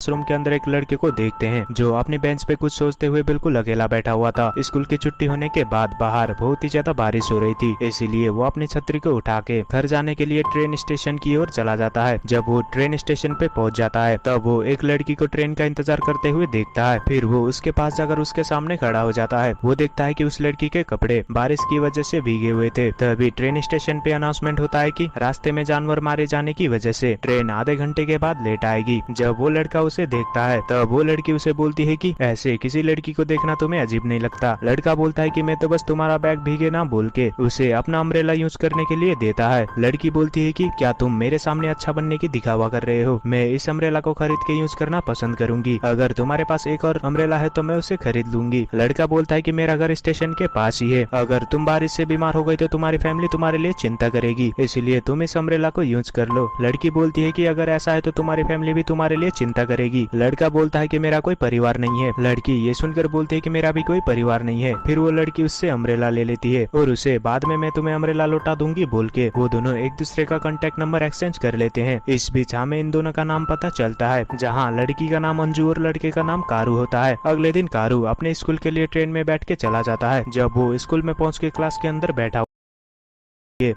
Room के अंदर एक लड़के को देखते हैं जो अपनी बेंच पे कुछ सोचते हुए बिल्कुल अकेला बैठा हुआ था। स्कूल की छुट्टी होने के बाद बाहर बहुत ही ज्यादा बारिश हो रही थी, इसीलिए वो अपनी छतरी को उठा के घर जाने के लिए ट्रेन स्टेशन की ओर चला जाता है। जब वो ट्रेन स्टेशन पे पहुंच जाता है तब वो एक लड़की को ट्रेन का इंतजार करते हुए देखता है। फिर वो उसके पास जाकर उसके सामने खड़ा हो जाता है। वो देखता है कि उस लड़की के कपड़े बारिश की वजह से भीगे हुए थे। तभी ट्रेन स्टेशन पे अनाउंसमेंट होता है कि रास्ते में जानवर मारे जाने की वजह से ट्रेन आधे घंटे के बाद लेट आएगी। जब वो लड़का उसे देखता है तब वो लड़की उसे बोलती है कि ऐसे किसी लड़की को देखना तुम्हें अजीब नहीं लगता। लड़का बोलता है कि मैं तो बस तुम्हारा बैग भीगे ना बोल के उसे अपना अम्ब्रेला यूज करने के लिए देता है। लड़की बोलती है कि क्या तुम मेरे सामने अच्छा बनने की दिखावा कर रहे हो? मैं इस अम्ब्रेला को खरीद के यूज करना पसंद करूंगी। अगर तुम्हारे पास एक और अम्ब्रेला है तो मैं उसे खरीद लूंगी। लड़का बोलता है कि मेरा घर स्टेशन के पास ही है, अगर तुम बारिश से बीमार हो गई तो तुम्हारी फैमिली तुम्हारे लिए चिंता करेगी, इसलिए तुम इस अम्ब्रेला को यूज कर लो। लड़की बोलती है कि अगर ऐसा है तो तुम्हारी फैमिली भी तुम्हारे लिए चिंता करेगी। लड़का बोलता है कि मेरा कोई परिवार नहीं है। लड़की ये सुनकर बोलती है कि मेरा भी कोई परिवार नहीं है। फिर वो लड़की उससे अम्ब्रेला ले लेती है और उसे बाद में मैं तुम्हें अम्ब्रेला लौटा दूंगी बोल के वो दोनों एक दूसरे का कांटेक्ट नंबर एक्सचेंज कर लेते हैं। इस बीच हमें इन दोनों का नाम पता चलता है, जहाँ लड़की का नाम अंजू और लड़के का नाम कारू होता है। अगले दिन कारू अपने स्कूल के लिए ट्रेन में बैठ के चला जाता है। जब वो स्कूल में पहुंच के क्लास के अंदर बैठा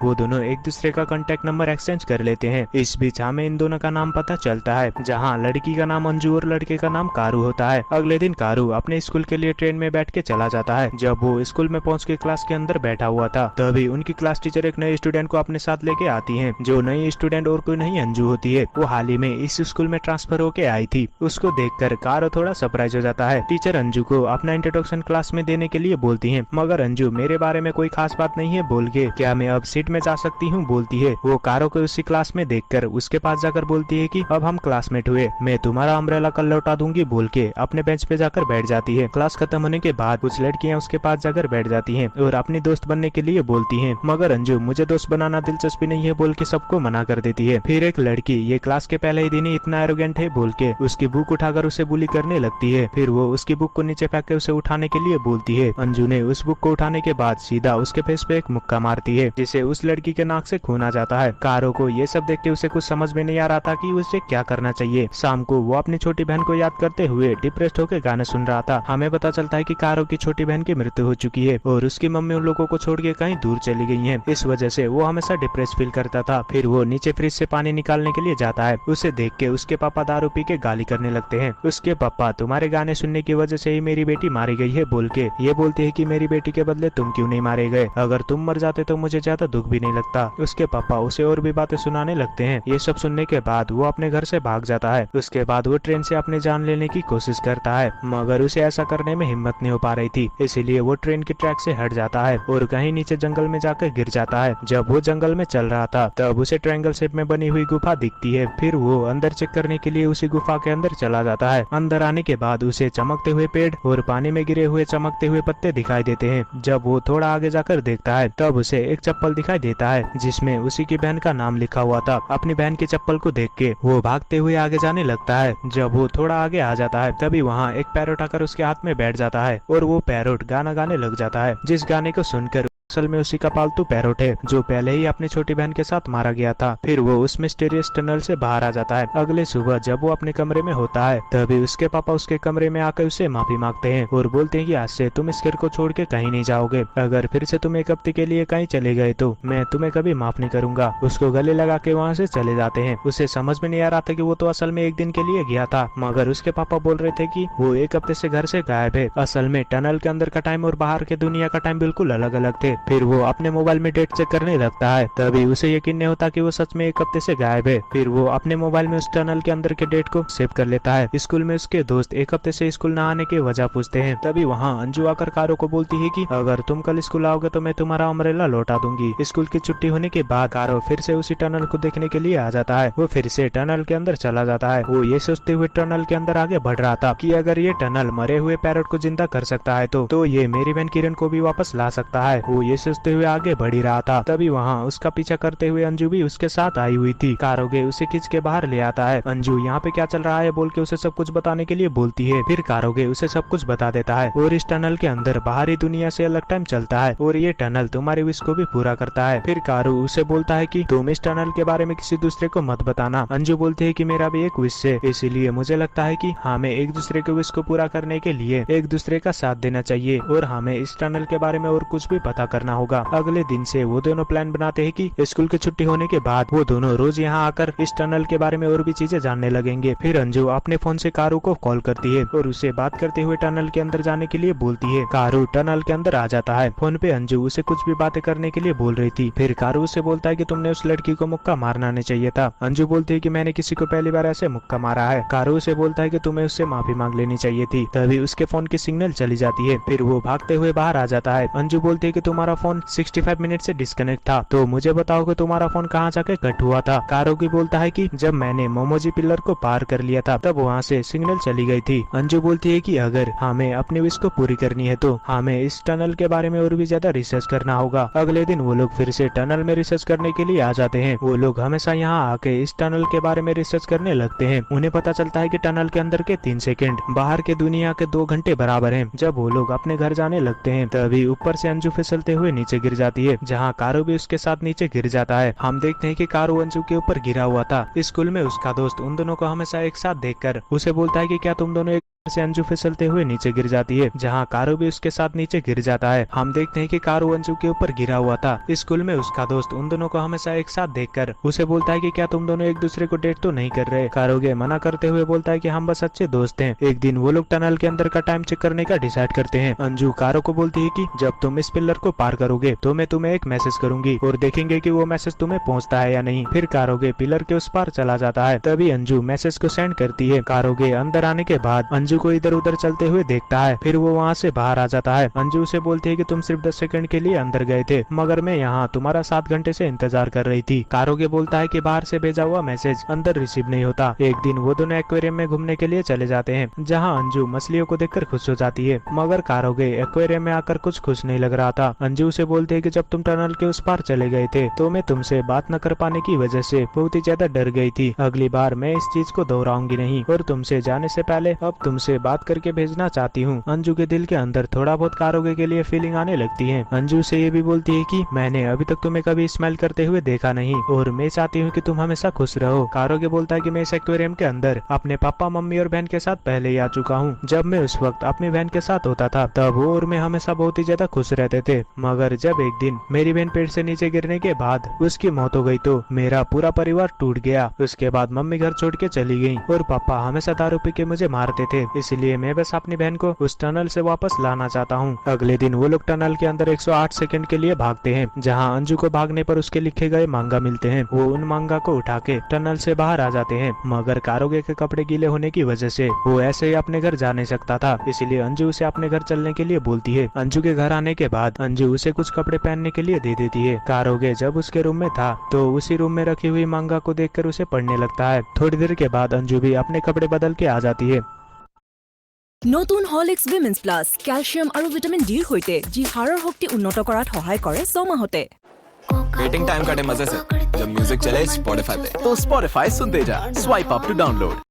वो दोनों एक दूसरे का कांटेक्ट नंबर एक्सचेंज कर लेते हैं। इस बीच हमें इन दोनों का नाम पता चलता है, जहाँ लड़की का नाम अंजू और लड़के का नाम कारू होता है। अगले दिन कारू अपने स्कूल के लिए ट्रेन में बैठ के चला जाता है। जब वो स्कूल में पहुंच के क्लास के अंदर बैठा हुआ था तभी उनकी क्लास टीचर एक नए स्टूडेंट को अपने साथ लेके आती है। जो नई स्टूडेंट और कोई नहीं अंजू होती है, वो हाल ही में इस स्कूल में ट्रांसफर होके आई थी। उसको देखकर कारू थोड़ा सरप्राइज हो जाता है। टीचर अंजू को अपना इंट्रोडक्शन क्लास में देने के लिए बोलती है, मगर अंजू मेरे बारे में कोई खास बात नहीं है बोल के क्या मैं अब सीट में जा सकती हूँ बोलती है। वो कारो को उसी क्लास में देखकर उसके पास जाकर बोलती है कि अब हम क्लासमेट हुए, मैं तुम्हारा अम्ब्रेला कल लौटा दूंगी बोल के अपने बेंच पे जाकर बैठ जाती है। क्लास खत्म होने के बाद कुछ लड़कियां उसके पास जाकर बैठ जाती हैं और अपनी दोस्त बनने के लिए बोलती हैं, मगर अंजू मुझे दोस्त बनाना दिलचस्पी नहीं है बोल के सबको मना कर देती है। फिर एक लड़की ये क्लास के पहले ही दिन ही इतना एरोगेंट है बोल के उसकी बुक उठाकर उसे बुली करने लगती है। फिर वो उसकी बुक को नीचे फेंक के उसे उठाने के लिए बोलती है। अंजू ने उस बुक को उठाने के बाद सीधा उसके फेस पे एक मुक्का मारती है, जिसे उस लड़की के नाक से खून आ जाता है। कारो को ये सब देखते उसे कुछ समझ में नहीं आ रहा था कि उसे क्या करना चाहिए। शाम को वो अपनी छोटी बहन को याद करते हुए डिप्रेस्ड होकर गाने सुन रहा था। हमें पता चलता है कि कारो की छोटी बहन की मृत्यु हो चुकी है और उसकी मम्मी उन लोगों को छोड़ के कहीं दूर चली गई है। इस वजह से वो हमेशा डिप्रेस फील करता था। फिर वो नीचे फ्रिज से पानी निकालने के लिए जाता है। उसे देख के उसके पापा दारू पी के गाली करने लगते हैं। उसके पापा तुम्हारे गाने सुनने की वजह से ही मेरी बेटी मारी गई है बोल के ये बोलते है कि मेरी बेटी के बदले तुम क्यों नहीं मारे गए, अगर तुम मर जाते तो मुझे ज्यादा दुख भी नहीं लगता। उसके पापा उसे और भी बातें सुनाने लगते हैं। ये सब सुनने के बाद वो अपने घर से भाग जाता है। उसके बाद वो ट्रेन से अपनी जान लेने की कोशिश करता है, मगर उसे ऐसा करने में हिम्मत नहीं हो पा रही थी, इसीलिए वो ट्रेन की ट्रैक से हट जाता है और कहीं नीचे जंगल में जाकर गिर जाता है। जब वो जंगल में चल रहा था तब उसे ट्रायंगल शेप में बनी हुई गुफा दिखती है। फिर वो अंदर चेक करने के लिए उसी गुफा के अंदर चला जाता है। अंदर आने के बाद उसे चमकते हुए पेड़ और पानी में गिरे हुए चमकते हुए पत्ते दिखाई देते हैं। जब वो थोड़ा आगे जाकर देखता है तब उसे एक चप्पल दिखाई देता है जिसमें उसी की बहन का नाम लिखा हुआ था। अपनी बहन की चप्पल को देख के वो भागते हुए आगे जाने लगता है। जब वो थोड़ा आगे आ जाता है तभी वहाँ एक पैरोट आकर उसके हाथ में बैठ जाता है और वो पैरोट गाना गाने लग जाता है, जिस गाने को सुनकर असल में उसी का पालतू पैरोट है जो पहले ही अपनी छोटी बहन के साथ मारा गया था। फिर वो उस मिस्टीरियस टनल से बाहर आ जाता है। अगले सुबह जब वो अपने कमरे में होता है तभी उसके पापा उसके कमरे में आकर उसे माफी मांगते हैं और बोलते हैं कि आज से तुम इस घर को छोड़ के कहीं नहीं जाओगे, अगर फिर से तुम एक हफ्ते के लिए कहीं चले गए तो मैं तुम्हें कभी माफ नहीं करूंगा। उसको गले लगा के वहाँ से चले जाते हैं। उसे समझ में नहीं आ रहा था कि वो तो असल में एक दिन के लिए गया था, मगर उसके पापा बोल रहे थे कि वो एक हफ्ते से घर से गायब है। असल में टनल के अंदर का टाइम और बाहर के दुनिया का टाइम बिल्कुल अलग अलग थे। फिर वो अपने मोबाइल में डेट चेक करने लगता है, तभी उसे यकीन नहीं होता कि वो सच में एक हफ्ते से गायब है। फिर वो अपने मोबाइल में उस टनल के अंदर के डेट को सेव कर लेता है। स्कूल में उसके दोस्त एक हफ्ते से स्कूल न आने की वजह पूछते हैं। तभी वहाँ अंजू आकर कारो को बोलती है कि अगर तुम कल स्कूल आओगे तो मैं तुम्हारा अम्ब्रेला लौटा दूंगी। स्कूल की छुट्टी होने के बाद कारो फिर से उसी टनल को देखने के लिए आ जाता है। वो फिर से टनल के अंदर चला जाता है। वो ये सोचते हुए टनल के अंदर आगे बढ़ रहा था कि अगर ये टनल मरे हुए पैरोट को जिंदा कर सकता है तो ये मेरी बहन किरण को भी वापस ला सकता है। वो ये सोचते हुए आगे बढ़ ही रहा था, तभी वहाँ उसका पीछा करते हुए अंजू भी उसके साथ आई हुई थी। कारोगे उसे खींच के बाहर ले आता है। अंजू यहाँ पे क्या चल रहा है बोल के उसे सब कुछ बताने के लिए बोलती है। फिर कारोगे उसे सब कुछ बता देता है और इस टनल के अंदर बाहरी दुनिया से अलग टाइम चलता है और ये टनल तुम्हारी विश को भी पूरा करता है। फिर कारू उसे बोलता है कि तुम इस टनल के बारे में किसी दूसरे को मत बताना। अंजू बोलती है कि मेरा भी एक विश है, इसीलिए मुझे लगता है कि हमें एक दूसरे के विश को पूरा करने के लिए एक दूसरे का साथ देना चाहिए और हमें इस टनल के बारे में और कुछ भी पता करना होगा। अगले दिन से वो दोनों प्लान बनाते हैं कि स्कूल की छुट्टी होने के बाद वो दोनों रोज यहाँ आकर इस टनल के बारे में और भी चीजें जानने लगेंगे। फिर अंजू अपने फोन से कारू को कॉल करती है और उसे बात करते हुए टनल के अंदर जाने के लिए बोलती है। कारू टनल के अंदर आ जाता है। फोन पे अंजू उसे कुछ भी बातें करने के लिए बोल रही थी। फिर कारू उसे बोलता है कि तुमने उस लड़की को मुक्का मारना नहीं चाहिए था। अंजू बोलती है कि मैंने किसी को पहली बार ऐसे मुक्का मारा है। कारू उसे बोलता है कि तुम्हें उससे माफी मांग लेनी चाहिए थी। तभी उसके फोन की सिग्नल चली जाती है। फिर वो भागते हुए बाहर आ जाता है। अंजू बोलती है कि तुम्हारा फोन 65 मिनट से डिस्कनेक्ट था, तो मुझे बताओ कि तुम्हारा फोन कहाँ जाके कट हुआ था। कारोगी बोलता है कि जब मैंने मोमोजी पिलर को पार कर लिया था तब वहाँ से सिग्नल चली गई थी। अंजू बोलती है कि अगर हमें अपनी विश को पूरी करनी है तो हमें इस टनल के बारे में और भी ज्यादा रिसर्च करना होगा। अगले दिन वो लोग फिर से टनल में रिसर्च करने के लिए आ जाते हैं। वो लोग हमेशा यहाँ आके इस टनल के बारे में रिसर्च करने लगते हैं। उन्हें पता चलता है कि टनल के अंदर के 3 सेकंड बाहर के दुनिया के 2 घंटे बराबर हैं। जब वो लोग अपने घर जाने लगते हैं तभी ऊपर से अंजू फिसलते हुए नीचे गिर जाती है, जहाँ कारू भी उसके साथ नीचे गिर जाता है। हम देखते हैं कि कारू अंजू के ऊपर गिरा हुआ था। स्कूल में उसका दोस्त उन दोनों को हमेशा एक साथ देखकर उसे बोलता है कि क्या तुम दोनों से अंजू फिसलते हुए नीचे गिर जाती है, जहाँ कारू भी उसके साथ नीचे गिर जाता है। हम देखते हैं कि कारू अंजू के ऊपर गिरा हुआ था। स्कूल में उसका दोस्त उन दोनों को हमेशा एक साथ देखकर उसे बोलता है कि क्या तुम दोनों एक दूसरे को डेट तो नहीं कर रहे। कारोगे मना करते हुए बोलता है कि हम बस अच्छे दोस्त हैं। एक दिन वो लोग टनल के अंदर का टाइम चेक करने का डिसाइड करते हैं। अंजू कारो को बोलती है कि जब तुम इस पिलर को पार करोगे तो मैं तुम्हें एक मैसेज करूंगी और देखेंगे कि वो मैसेज तुम्हें पहुंचता है या नहीं। फिर कारोगे पिलर के उस पार चला जाता है। तभी अंजू मैसेज को सेंड करती है। कारोगे अंदर आने के बाद अंजू को इधर उधर चलते हुए देखता है। फिर वो वहाँ से बाहर आ जाता है। अंजू उसे बोलती है कि तुम सिर्फ 10 सेकंड के लिए अंदर गए थे, मगर मैं यहाँ तुम्हारा 7 घंटे से इंतजार कर रही थी। कारोगे बोलता है कि बाहर से भेजा हुआ मैसेज अंदर रिसीव नहीं होता। एक दिन वो दोनों एक्वेरियम में घूमने के लिए चले जाते हैं, जहाँ अंजू मछलियों को देखकर खुश हो जाती है, मगर कारोगे एक्वेरियम में आकर कुछ खुश नहीं लग रहा था। अंजू उसे बोलती है कि जब तुम टनल के उस पार चले गए थे तो मैं तुमसे बात न कर पाने की वजह से बहुत ही ज्यादा डर गई थी। अगली बार मैं इस चीज को दोहराऊंगी नहीं और तुमसे जाने से पहले अब तुमसे बात करके भेजना चाहती हूँ। अंजू के दिल के अंदर थोड़ा बहुत कारोगे के लिए फीलिंग आने लगती है। अंजू से ये भी बोलती है कि मैंने अभी तक तुम्हें कभी स्माइल करते हुए देखा नहीं और मैं चाहती हूँ कि तुम हमेशा खुश रहो। कारोगे बोलता है कि मैं इस एक्वेरियम के अंदर अपने पापा, मम्मी और बहन के साथ पहले ही आ चुका हूँ। जब मैं उस वक्त अपनी बहन के साथ होता था तब वो और मैं हमेशा बहुत ही ज्यादा खुश रहते थे, मगर जब एक दिन मेरी बहन पेड़ से नीचे गिरने के बाद उसकी मौत हो गई तो मेरा पूरा परिवार टूट गया। उसके बाद मम्मी घर छोड़ के चली गई और पापा हमेशा दारू पी के मुझे मारते थे, इसलिए मैं बस अपनी बहन को उस टनल से वापस लाना चाहता हूँ। अगले दिन वो लोग टनल के अंदर 108 सेकंड के लिए भागते हैं, जहाँ अंजू को भागने पर उसके लिखे गए मांगा मिलते हैं। वो उन मांगा को उठा के टनल से बाहर आ जाते हैं, मगर कारोगे के कपड़े गीले होने की वजह से वो ऐसे ही अपने घर जा नहीं सकता था, इसलिए अंजू उसे अपने घर चलने के लिए बोलती है। अंजू के घर आने के बाद अंजू उसे कुछ कपड़े पहनने के लिए दे देती है। कारोगे जब उसके रूम में था तो उसी रूम में रखी हुई मांगा को देखकर उसे पढ़ने लगता है। थोड़ी देर के बाद अंजू भी अपने कपड़े बदल के आ जाती है। নতুন হলিক্স উইমেন্স প্লাস ক্যালসিয়াম আৰু ভিটামিন ডিৰ সৈতে যি হাড়ৰ শক্তি উন্নত কৰাত সহায় কৰে 6 মাহতে। वेटिंग टाइम काटे मजे से जब म्यूजिक चले स्पॉटिफाई पे तो स्पॉटिफाई सुनते जा, स्वाइप अप टू डाउनलोड।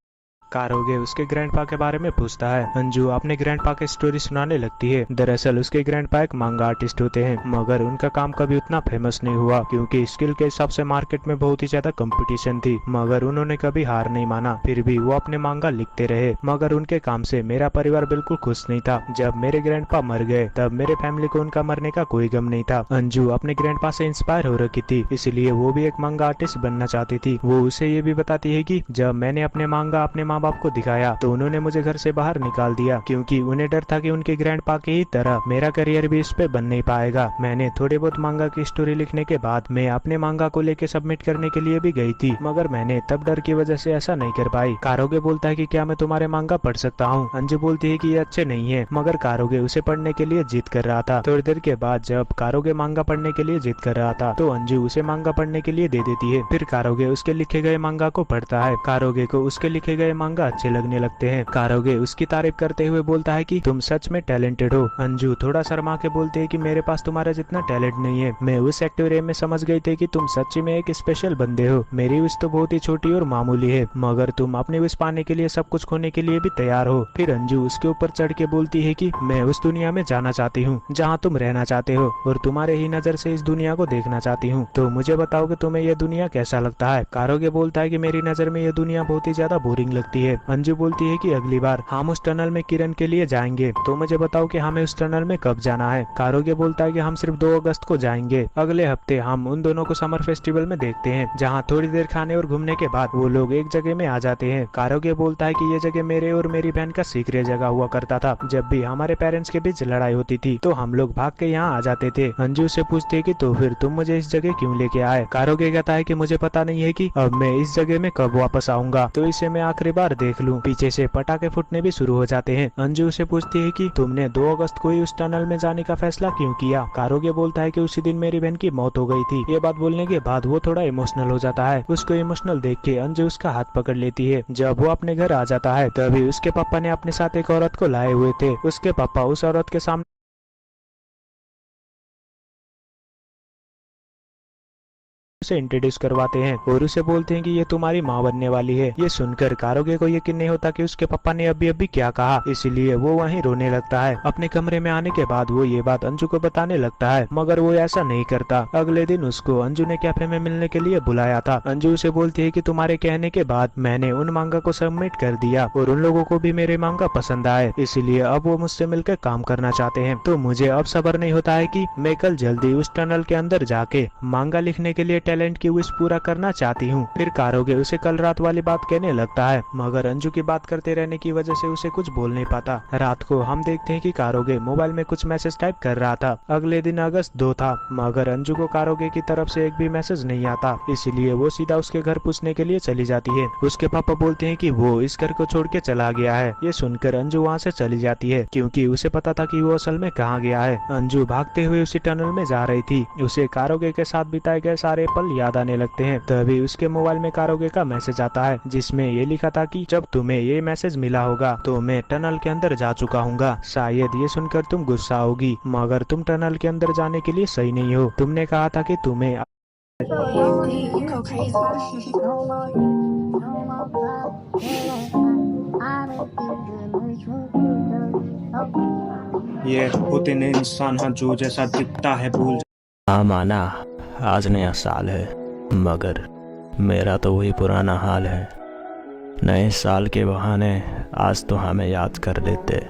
कारोगे उसके ग्रैंडपा के बारे में पूछता है। अंजू अपने ग्रैंडपा की स्टोरी सुनाने लगती है। दरअसल उसके ग्रैंडपा एक मांगा आर्टिस्ट होते हैं, मगर उनका काम कभी उतना फेमस नहीं हुआ क्योंकि स्किल के हिसाब से मार्केट में बहुत ही ज्यादा कंपटीशन थी, मगर उन्होंने कभी हार नहीं माना। फिर भी वो अपने मांगा लिखते रहे, मगर उनके काम से मेरा परिवार बिल्कुल खुश नहीं था। जब मेरे ग्रैंडपा मर गए तब मेरे फैमिली को उनका मरने का कोई गम नहीं था। अंजू अपने ग्रैंडपा से इंस्पायर हो रखी थी, इसलिए वो भी एक मांगा आर्टिस्ट बनना चाहती थी। वो उसे ये भी बताती है कि जब मैंने अपने मांगा अपने माँ बाप को दिखाया तो उन्होंने मुझे घर से बाहर निकाल दिया, क्योंकि उन्हें डर था कि उनके ग्रैंडपा की ही तरह मेरा करियर भी इस पे बन नहीं पाएगा। मैंने थोड़ी बहुत मांगा की स्टोरी लिखने के बाद मैं अपने मांगा को लेके सबमिट करने के लिए भी गई थी, मगर मैंने तब डर की वजह से ऐसा नहीं कर पाई। कारोगे बोलता है कि क्या मैं तुम्हारे मांगा पढ़ सकता हूँ। अंजू बोलती है कि ये अच्छे नहीं है, मगर कारोगे उसे पढ़ने के लिए जिद कर रहा था। थोड़ी देर के बाद जब कारोगे मांगा पढ़ने के लिए जिद कर रहा था तो अंजू उसे मांगा पढ़ने के लिए दे देती है। फिर कारोगे उसके लिखे गए मांगा को पढ़ता है। कारोगे को उसके लिखे गए मांगा अच्छे लगने लगते हैं। कारोगे उसकी तारीफ करते हुए बोलता है कि तुम सच में टैलेंटेड हो। अंजू थोड़ा शर्मा के बोलते है कि मेरे पास तुम्हारा जितना टैलेंट नहीं है। मैं उस एक्वेरियम में समझ गई थी कि तुम सच्ची में एक स्पेशल बंदे हो। मेरी विश तो बहुत ही छोटी और मामूली है, मगर तुम अपनी विश पाने के लिए सब कुछ खोने के लिए भी तैयार हो। फिर अंजू उसके ऊपर चढ़ के बोलती है कि मैं उस दुनिया में जाना चाहती हूँ जहाँ तुम रहना चाहते हो और तुम्हारे ही नजर से इस दुनिया को देखना चाहती हूँ। तो मुझे बताओ कि तुम्हें यह दुनिया कैसा लगता है। कारोगे बोलता है कि मेरी नजर में यह दुनिया बहुत ही ज्यादा बोरिंग लगती है। अंजू बोलती है कि अगली बार हम उस टनल में किरण के लिए जाएंगे तो मुझे बताओ कि हमें उस टनल में कब जाना है। कारोगे बोलता है कि हम सिर्फ 2 अगस्त को जाएंगे। अगले हफ्ते हम उन दोनों को समर फेस्टिवल में देखते हैं जहाँ थोड़ी देर खाने और घूमने के बाद वो लोग एक जगह में आ जाते हैं। कारोगे बोलता है कि ये जगह मेरे और मेरी बहन का सीक्रेट जगह हुआ करता था। जब भी हमारे पेरेंट्स के बीच लड़ाई होती थी तो हम लोग भाग के यहाँ आ जाते थे। अंजू से पूछती है कि तो फिर तुम मुझे इस जगह क्यों लेके आए। कारोगे कहता है कि मुझे पता नहीं है कि अब मैं इस जगह में कब वापस आऊंगा, तो इसे मैं आखिरी बार देख लूं। पीछे से पटाखे फूटने भी शुरू हो जाते हैं। अंजू से पूछती है कि तुमने 2 अगस्त को ही उस टनल में जाने का फैसला क्यों किया। कारोगे बोलता है कि उसी दिन मेरी बहन की मौत हो गई थी। ये बात बोलने के बाद वो थोड़ा इमोशनल हो जाता है। उसको इमोशनल देख के अंजू उसका हाथ पकड़ लेती है। जब वो अपने घर आ जाता है तभी उसके पापा ने अपने साथ एक औरत को लाए हुए थे। उसके पापा उस औरत के सामने उसे इंट्रोड्यूस करवाते हैं और उसे बोलते हैं कि ये तुम्हारी माँ बनने वाली है। ये सुनकर कारोगे को यकीन नहीं होता कि उसके पापा ने अभी अभी क्या कहा, इसलिए वो वहीं रोने लगता है। अपने कमरे में आने के बाद वो ये बात अंजू को बताने लगता है, मगर वो ऐसा नहीं करता। अगले दिन उसको अंजू ने कैफे में मिलने के लिए बुलाया था। अंजू उसे बोलती है कि तुम्हारे कहने के बाद मैंने उन मांगा को सबमिट कर दिया और उन लोगों को भी मेरे मांगा पसंद आए, इसलिए अब वो मुझसे मिलकर काम करना चाहते हैं। तो मुझे अब सब्र नहीं होता है कि मैं कल जल्दी उस टनल के अंदर जाके मांगा लिखने के लिए टैलेंट की विश पूरा करना चाहती हूँ। फिर कारोगे उसे कल रात वाली बात कहने लगता है, मगर अंजू की बात करते रहने की वजह से उसे कुछ बोल नहीं पाता। रात को हम देखते हैं कि कारोगे मोबाइल में कुछ मैसेज टाइप कर रहा था। अगले दिन अगस्त 2 था, मगर अंजू को कारोगे की तरफ से एक भी मैसेज नहीं आता, इसलिए वो सीधा उसके घर पूछने के लिए चली जाती है। उसके पापा बोलते हैं कि वो इस घर को छोड़ के चला गया है। ये सुनकर अंजू वहाँ से चली जाती है क्योंकि उसे पता था कि वो असल में कहाँ गया है। अंजू भागते हुए उसी टनल में जा रही थी। उसे कारोगे के साथ बिताए गए सारे पल याद आने लगते हैं। तभी उसके मोबाइल में कारोगे का मैसेज आता है जिसमें ये लिखा था कि जब तुम्हें ये मैसेज मिला होगा तो मैं टनल के अंदर जा चुका हूँगा। शायद ये सुनकर तुम गुस्सा होगी, मगर तुम टनल के अंदर जाने के लिए सही नहीं हो। तुमने कहा था कि तुम्हें ये होते नए इंसान हाँ जो जैसा दिखता है भूल। हाँ माना, आज नया साल है, मगर मेरा तो वही पुराना हाल है। नए साल के बहाने आज तो हमें याद कर देते,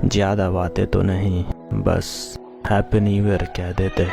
ज़्यादा बातें तो नहीं, बस हैप्पी न्यू ईयर कह देते।